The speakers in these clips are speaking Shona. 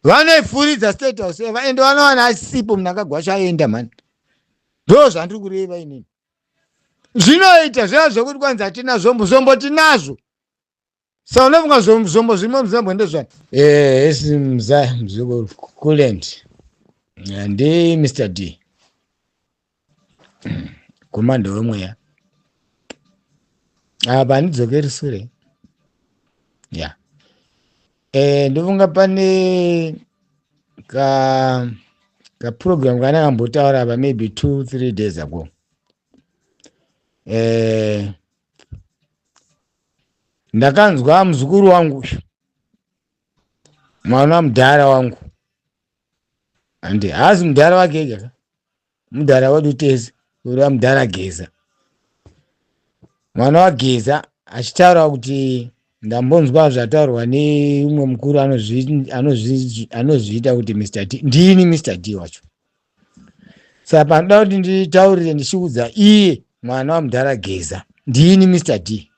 vanoifuridza state house eva ende vanowana asipo munhu akagwasha aenda mani. Ndo zvandiri kureva inini. Zvinoita zviya zvokuti kwanzi hatina zvombo, zvombo tinazvo. Saka unofunga zvombo zvimo muZimbabwe ndezvani? Esi Mzukuru ndi Mr D komanda wemweya apa ndidzokeri sure ya ndofunga pane ka program kana kambotaura apa maybe 2-3 days ago. Ndakanzwa muzukuru wangu mwana mudhara wangu andi hazi mudhara wake ega, mudhara wedu tese uri mudhara Geza, mwana wageza achitaura kuti ndambonzwa zvataurwa neumwe mukuru anozviita kuti Mr D. Ndini Mr D wacho. Saka panoda kuti nditaurire ndichiudza iye mwana wamudhara Geza ndini Mr D.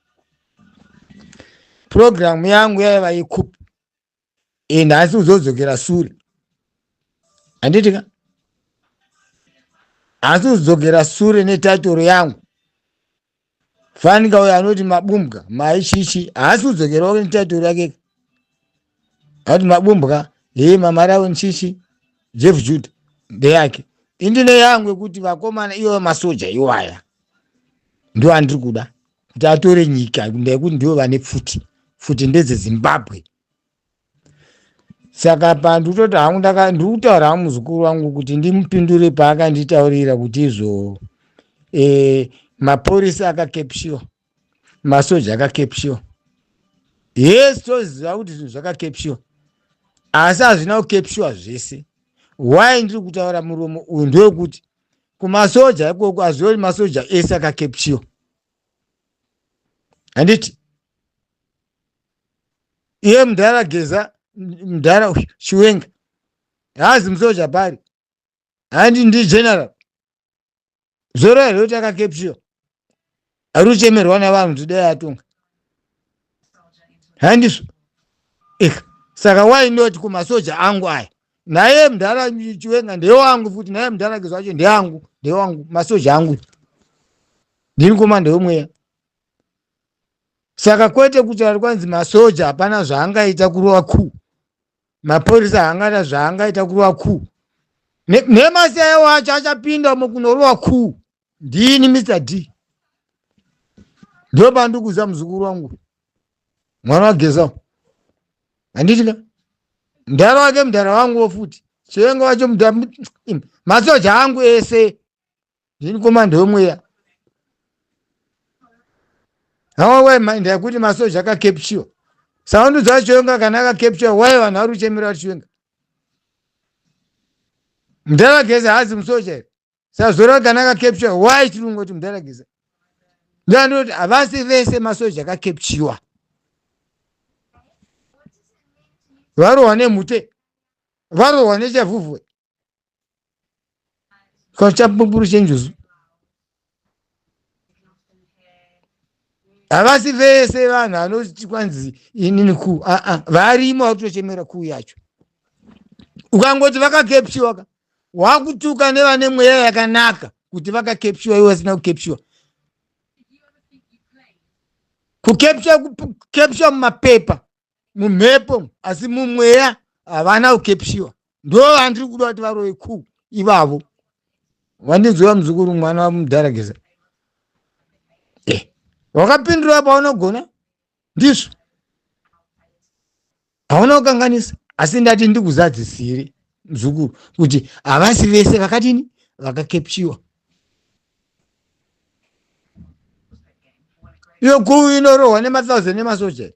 Program yangu yaiva ikupi nhasi uzodzokera sure. Handitika asi uzodzokera sure netatoro yangu. Fanika uyo anoti mabumbwa maichichi asi udzokerawo netatoro yake. Ati mabumbwa mamarawo nchichi Jeff Judah ndeyake. Indine yangu yekuti vakomana iwo masoja iwaya ndo andiri kuda kuti atore nyika ndekuti ndiwo vane pfuti ndedze Zimbabwe. Saka pandutoti hangu ndikutaura hangu muzukuru wangu kuti ndimupindure paakanditaurira kuti izvo mapurisa akakepshiwa, masoja akakepshiwa. Yes, toziva kuti zvinhu zvakakepshiwa asi hazvina kukepshiwa zvese. Why ndiri kutaura muromo uyu ndewekuti kumasoja ikoko hazvioni masoja ese akakepshiwa. Handiti iye mudhara Geza, mudhara Chiwenga hazi musoja pari, handi ndi general zoro roti akakepshiwa ari kuchemerwa navanhu kuti dai atonga handizvo. Saka wainoti kumasoja angu aya naye mudhara Chiwenga ndewangu futi, naye mudhara Geza wacho ndewangu, masoja angu ndini komanda wemweya. Saka kwete kuti ari kwanzi masoja hapana zvaangaita kurova khu, mapurisa haangada zvaangaita kurova khu, nemasiya wacho achapinda mukunorova khu. Ndini Mr D. Ndo pandikuza muzukuru wangu mwana waGeza. Handitika mudhara wake mudhara wangu futi, Chiwenga wacho masoja angu ese ndini komanda wemweya. Hawa mind yakuti masoja akakepshiwa. Saka ndudza Chiwenga kana akakepshiwa wai vanhu vari kuchemera Chiwenga. Mudhara Geza hazi musoja here. Saka zora kana akakepshiwa wai tiri kungoti mudhara Geza. Ndandoti havasi vese masoja akakepshiwa. Varohwa nemhute, varohwa nechavhuvhwe, kachapumburu chenjuzu. Havasi vese vanhu vanoti kwanzi inini ku varimo vari kutochemera ku yacho. Ukangoti vakakepshiwa wakutuka nevane mweya yakanaka kuti vakakepshiwa iwe wasina kukepshiwa. Kukepshiwa mumapepa mumhepo asi mumweya havana kukepshiwa. Ndo vandiri kuda kuti varove ku ivavo. Wandinzwa muzukuru mwana wamudhara Geza. Wakapindura paunogona ndizvo, hauna kukanganisa. Asi ndati ndikuzadzisire muzukuru kuti havasi vese vakadini vakakepshiwa. Iyo kuu inorohwa nema1000 nemasoja,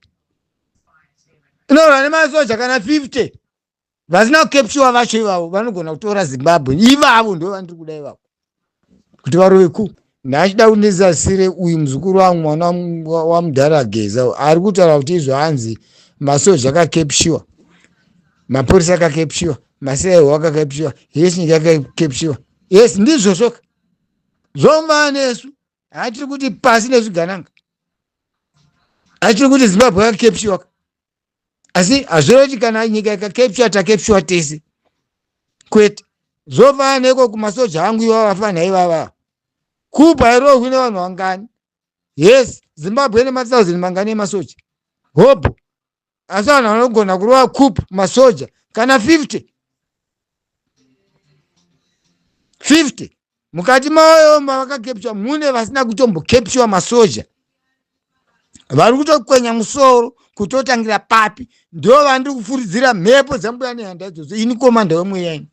inorohwa nemasoja kana 50 vasina kukepshiwa vacho ivavo vanogona kutora Zimbabwe. Ivavo ndo vandiri kuda ivavo kuti varove kuu. Ndachida kundizasire uyu muzukuru wangu mwana wamudhara Geza ari kutaura kuti izvo hanzi masoja akakepshiwa, mapurisa akakepshiwa, masaiwo akakepshiwa, yesi nyika akakepshiwa. Yes, ndizvo zvoka zvomva nesu. Hatiri kuti pasi nezvigananga, hatiri kuti Zimbabwe akakepshiwa, asi hazviroti kana nyika ikakepshwa takepshwa tese kwete. Zvofana neko kumasoja angu ivava vafana ivava kupa irohwi nevanhu vangani. Yes, Zimbabwe ine 1000 mangani emasoja hopo, asi vanhu vanogona kurova kupa masoja kana 50 mukati mavo mavakakepshwa mune vasina kutombokepshwa masoja, vari kutokwenya musoro kutotangira papi. Ndo vandiri kufuridzira mhepo dzambuya nehanda idzodzo. Ini komanda wemweya ini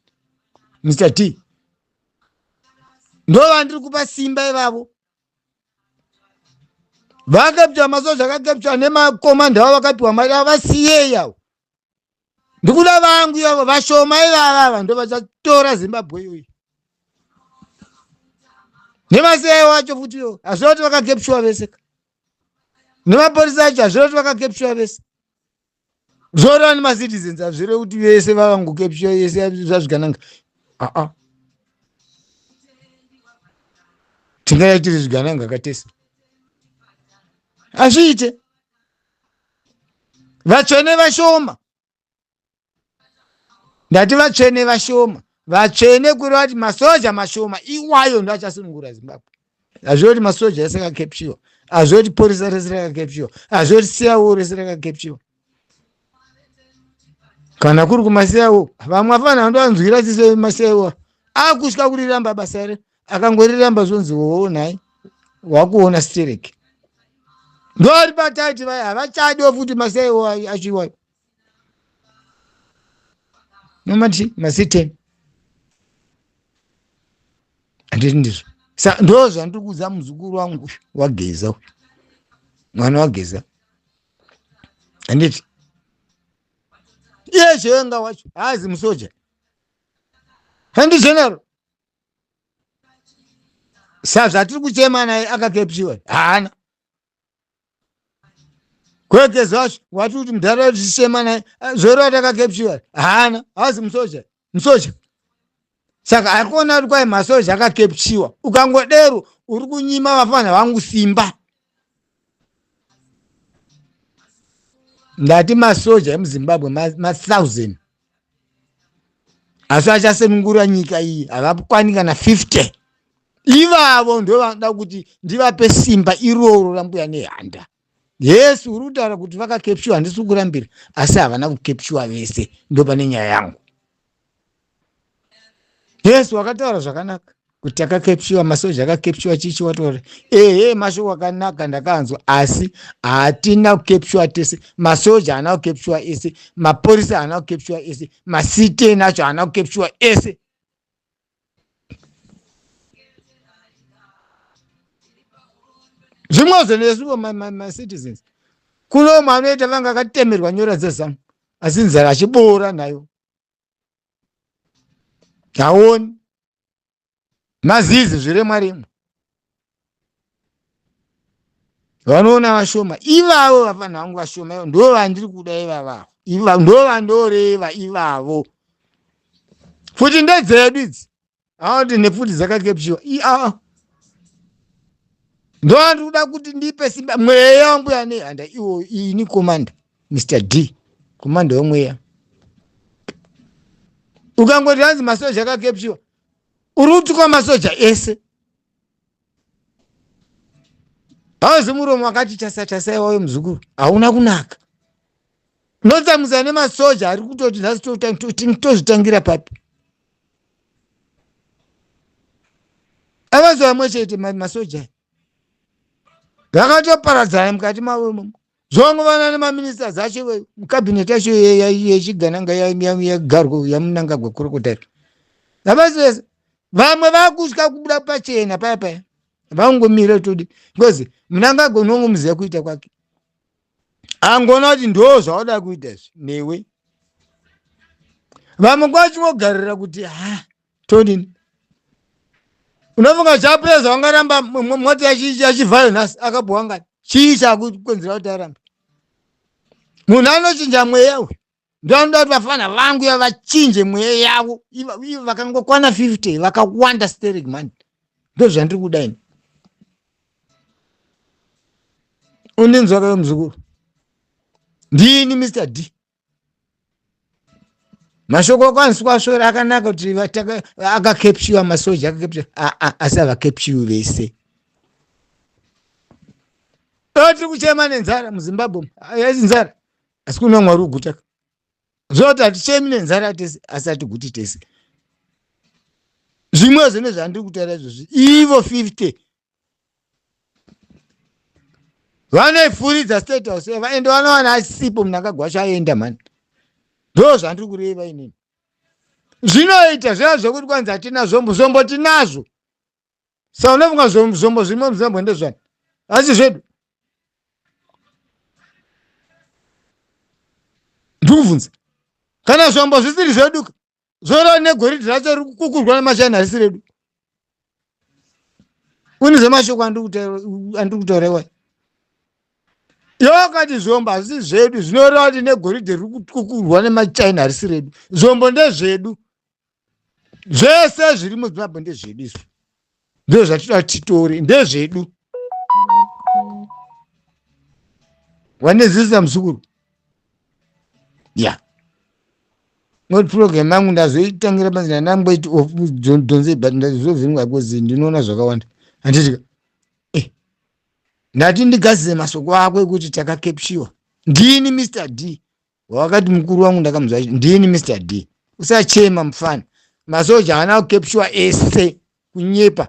Mr. T, ndo vandiri kupa simba ivavo. Vakapshwa masoja akakepshwa nemakomanda avo vakapiwa mari avasiyei avo. Ndikuda vangu ivavo vashoma ivava ndo vachatora Zimbabwe iyoyi nemasiyai wacho futi yo. Hazviroti vakakepshwa vese, nemapurisa acho hazviroti vakakepshwa vese. Zvoreva nemacitizens hazvire kuti vese vavangokepshwa yese zvazvikananga. Tingaita tiri zvigananga katese hazviite. Vatsvene vashoma, ndati vatsvene vashoma. Vatsvene kureva kuti masoja mashoma iwayo ndo achasunungura Zimbabwe. Hazviroti masoja ese akakepshiwa, hazviroti porisa rese rakakepshiwa, hazviroti siyawo rese rakakepshiwa. Kana kuri kumasiyawo vamwe afana ndoanzwira chise masiyawo akutya kuriramba basa ere, akangoriramba zvonzi wowo nhai wakuona stereki. Ndori pataiti vaya havachadiwo futi masiyawo achiwayo nomati masiteni. Handiti ndizvo. Ndo zvandiri kuudza muzukuru wangu wageza, mwana wageza. Handiti iye zvenga wacho haazi musoja, handi general. Sa zvatiri kuchema naye akakepshiwa haana. Kwegeza wacho watiri kuti mudhara tichema naye zvoroti akakepshiwa haana, haazi musoja. Musoja saka akuona kuti kwai masoja akakepshiwa. Ukangodero uri kunyima vafana vangu simba. Ndati masoja emuZimbabwe 1000 asi achasenungura nyika iyi havakwani kana 50. Ivavo ndo vanoda kuti ndivape simba iroro rambuya nehanda. Yes, uri kutaura kuti vakakepshiwa, handisi kurambira, asi havana kukepshiwa vese. Ndo pane nyaya yangu. Yes, wakataura zvakanaka kuti akakepshiwa, masoja akakepshiwa chichi wataura. Mashoko akanaka ndakanzwa, asi hatina kukepshiwa tese. Masoja haana kukepshiwa ese, mapurisa haana kukepshiwa ese, masiteni acho haana kukepshiwa ese. Zvimwezo nesuwo ma-citizens kuno manoita vanga akatemerwa nyora dzezamu asi nzara achiboora nayo. Haoni mazizi zviremwa rimwe vanoona vashoma. Ivavo vafana vangu vashoma ndo vandiri kuda ivavavo. Ndo vandoreva ivavo futi ndedzedu idzi. Haoti nefuti dzakakepshiwa. Ndo vandiri kuda kuti ndipe simba mweya wambuya nehanda iwo. Ini komanda Mr. D, komanda wemweya. Ukangoti hanzi masoja akakepshiwa uri kutukwa masoja ese. Hauzi muromo wakati chasa iwayo muzukuru hauna kunaka. Notsamisa nemasoja ari kutoti nhasi tozvitangira papi. Avazo vamwe chete masoja vakatoparadzana mukati mavo. Zvongovana nemaministers acho mukabineti yacho yechigananga yagarwa yamunangagwa kurokotari. Navazvese vamwe vakutya kubuda pachena paya vangomira todi ngozi munangagwa unongomuziva kuita kwake. Angona kuti ndo zvauda kuita izvi newe. Vamwe kwachingogarira kuti todini. Unofunga chapeza wangaramba mota yachivhayo nhasi akabhuwa ngani. Chii chakukonzera kuti arambe? Munhu anochinja mweya we. Ndo anoda kuti vafana vangu vachinje mweya yavo. Ivo vakangokwana 50 vakawanda stereki mani. Ndo zvandiri kuda ini. Undinzwa kayo muzukuru. Ndini Mr. D. mashoko kwaniswaswera akanaka kuti akakepshiwa masoja akakepshiwa asi avakepshiwi vese. Tiri kuchema nenzara muZimbabwe yaisi nzara asi kuna Mwari ugutaka zvoti hatichemi nenzara tese asi hatiguti tese. Zvimwe zvine zvandiri kutaura izvozvi ivo 50 vanoifuridza state house ende vanowana asipo munhu akagwasha aenda mani. Ndo zvandiri kureva inini. Zvinoita zvava zvokuti kwanzi hatina zvombo, zvombo tinazvo. Saka unofunga zvombo zvimwe muZimbabwe ndezvani? Asi zvedu. Ndikubvunza. Kana zvombo zvisiri zvedu zvorova negoridhe racho riri kukurwa nemachina risi redu. Unize mashoko andiri kutaura. Iwo kati zvombo hazvisi zvedu zvinoreva kuti negoridhe riri kukurwa nemachina risi redu. Zvombo ndezvedu. Zvese zviri muZimbabwe ndezvedu izvo. Ndizvo zvatinoda titore ndezvedu. Wanezisa muzukuru? Ya. Ngoti program yangu ndazoitangira panzina namboiti donze but ndazovhinwa because ndinoona zvakawanda. Handiti ndati ndigadzise masoko ako ekuti takakepshiwa. Ndini Mr. D. Wakati mukuru wangu ndakamuzwa ndini Mr. D. Usachema mfana. Masoja haana kukepshiwa ese kunyepa.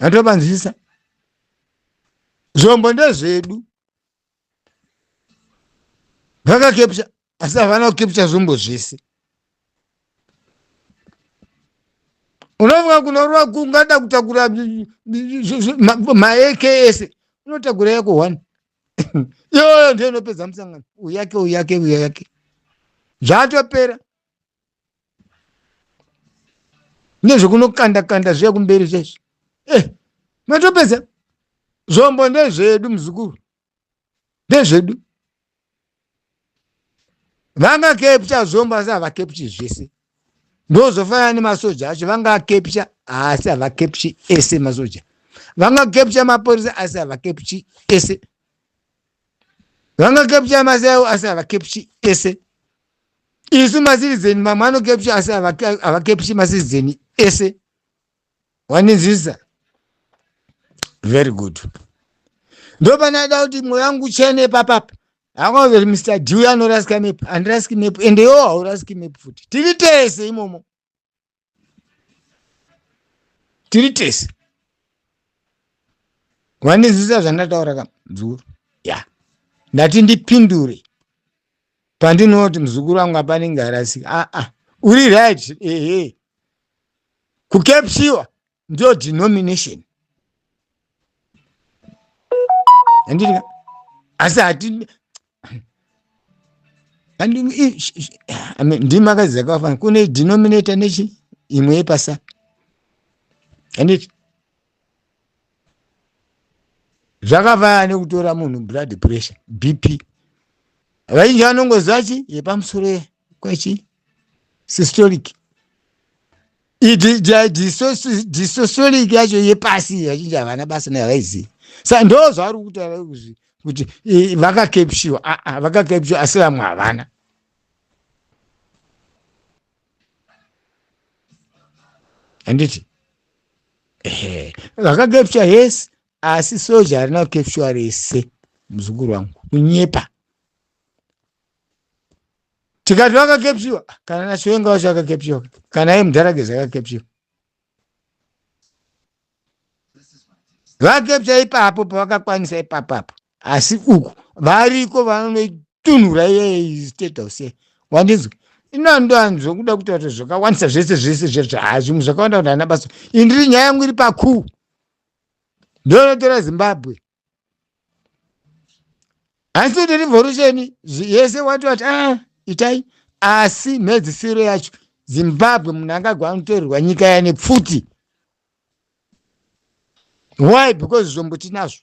Atopanzisa. Zvombo ndezvedu. Vakakepsha asi havana kukepsha zvombo zvese. Unofunga kunorwa kungada kutakura maAK ese unotakura yako 1. Iyoyo ndiyo inopedza musangano. Uyake. Zvatopera. Nezvokunokanda zviya kumberi zveshe. Matopedza. Zvombo ndezvedu muzukuru. Ndezvedu. Vangakepsha zvombo asi havakepshi zvese. Ndozofanana nemasoja acho vangakepsha asi havakepshi ese masoja. Vangakepsha maporisa asi havakepshi ese. Vangakepsha masayo asi havakepshi ese. Isu masitizeni mamwe anokepsha asi havakepshi masitizeni ese. Waninzisa? Very good. Ndo panada kuti mwoyo wangu uchene papapa. Akove Mr. D anorasika mepu, andirasiki mepu, ende iwo haurasiki mepu futi. Tiri tese imomo. Tiri tese. Wanizisa zvandataura kama muzukuru? Ya. Ndati ndipindure. Pandinoti muzukuru wangu apanenge arasika. Uri right. Kukepshiwa ndio denomination. Andika. Asi hati ndimakazi dzakafana kune denominator nechi imwe yepasa. Anditi zvakafana nekutora munhu blood pressure BP. Vazhinji vanongoziva yepamusoro kwechi systolic. Disostolic yacho yepasi vazhinji havana basa nayo havaizivi. Saka ndo zvavari kutaura kuti vakakepshiwa. Vakakepshiwa asi vamwe havana. Handiti vakakepshiwa yes asi soja harina kukepshiwa rese muzukuru wangu kunyepa. Tikati vakakepshiwa kana naChiwenga wacho akakepshiwa kana yeMudharagezi akakepshiwa. Vakepsha ipapo pavakakwanisa ipapapo. Asi uku variko vanotunhura state house. Wandinzwa? Ino zvokuda kuti zvakawanisa zvese zvinhu zvakawanda kuti hana basa. Indiri nyaya yangu iri pakuu. Ndonotora Zimbabwe. Asi kuti revolution yese wati itai asi mhedzisiro yacho Zimbabwe munhu angagwa anotorerwa nyika yane pfuti. Why? Because zvombo tinazvo.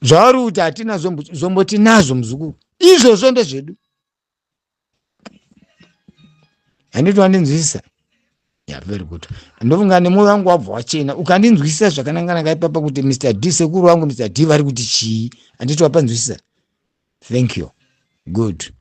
Zvauri kuti hatina zvombo tinazvo muzukuru. Izvozvo ndezvedu. Handiti wandinzwisisa? Yeah, very good. Ndofunga nemwoyo wangu wabva wachena. Ukandinzwisisa zvakanaka ipapa kuti Mr. D sekuru wangu Mr. D vari kuti chii. Handiti wapanzwisisa? Thank you. Good.